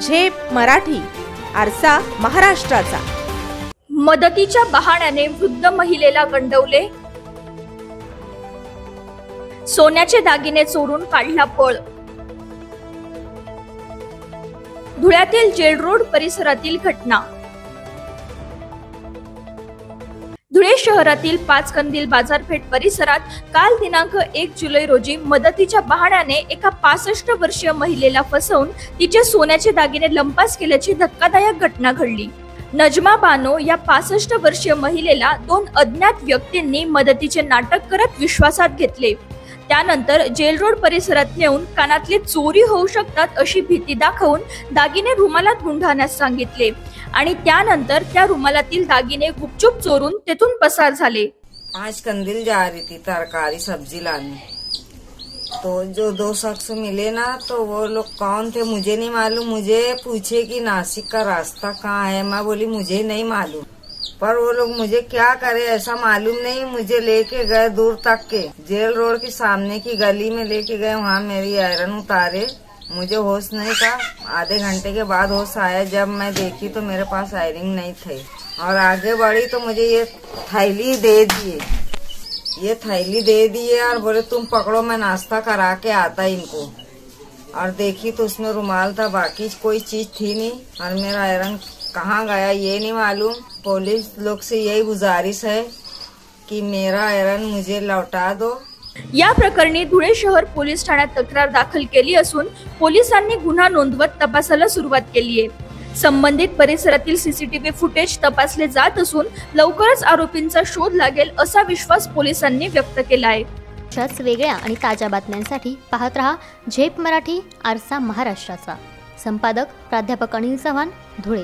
झेप मराठी, आरसा महाराष्ट्राचा। मदतीच्या बहाण्याने वृद्ध महिलेला गंडवले, सोन्याचे दागिने चोरून काढला पळ। धुळ्यातील जेल रोड परिसरातील घटना। धुळे शहरातील पाचकंदील बाजारपेठ परिसरात काल दिनांक 1 जुलै रोजी मदतीच्या बहाण्याने एका 65 वर्षीय महिलेला फसवून तिचे सोन्याचे दागिने लंपास केल्याची धक्कादायक घटना घडली। नजमा बानो या 65 वर्षीय महिलेला 2 अज्ञात व्यक्तींनी मदतीचे नाटक करत विश्वासात घेतले। त्यानंतर जेल रोड परिसरात नेऊन कानातले चोरी होऊ शकतात अशी भीती दाखवून दागिने रुमालात गुंडाळण्यास सांगितले आणि त्यानंतर त्या रुमालातील दागिने गुपचूप चोरून तेथून पसार झाले। पाचकंदील जा रही थी तरकारी सब्जी लाने, तो जो 2 शख्स मिले ना, तो वो लोग कौन थे मुझे नहीं मालूम। मुझे पूछे कि नासिक का रास्ता कहाँ है, मैं बोली मुझे नहीं मालूम, पर वो लोग मुझे क्या करे ऐसा मालूम नहीं। मुझे लेके गए दूर तक के जेल रोड के सामने की गली में लेके गए, वहाँ मेरी आयरन उतारे, मुझे होश नहीं था। आधे घंटे के बाद होश आया, जब मैं देखी तो मेरे पास आयरिंग नहीं थे और आगे बढ़ी तो मुझे ये थैली दे दिए और बोले तुम पकड़ो, मैं नाश्ता करा के आता इनको। और देखी तो उसमें रुमाल था, बाकी कोई चीज थी नहीं और मेरा आयरन कहाँ गया ये नहीं मालूम। पुलिस लोग से यही गुजारिश है कि मेरा आयरन मुझे लौटा दो। या प्रकरणी धुळे शहर पोलीस ठाण्यात तक्रार दाखल केली असून पोलिसांनी गुन्हा नोंदवत तपासाला सुरुवात केली आहे। संबंधित परिसरातील सीसीटीव्ही फुटेज तपासले जात असून लवकरच आरोपींचा शोध लागेल असा विश्वास पोलिसांनी व्यक्त केला आहे। अशाच वेगळ्या आणि ताज्या बातम्यांसाठी पाहत रहा झेप मराठी, आरसा महाराष्ट्राचा। संपादक प्राध्यापक अनिल चव्हाण, धुळे।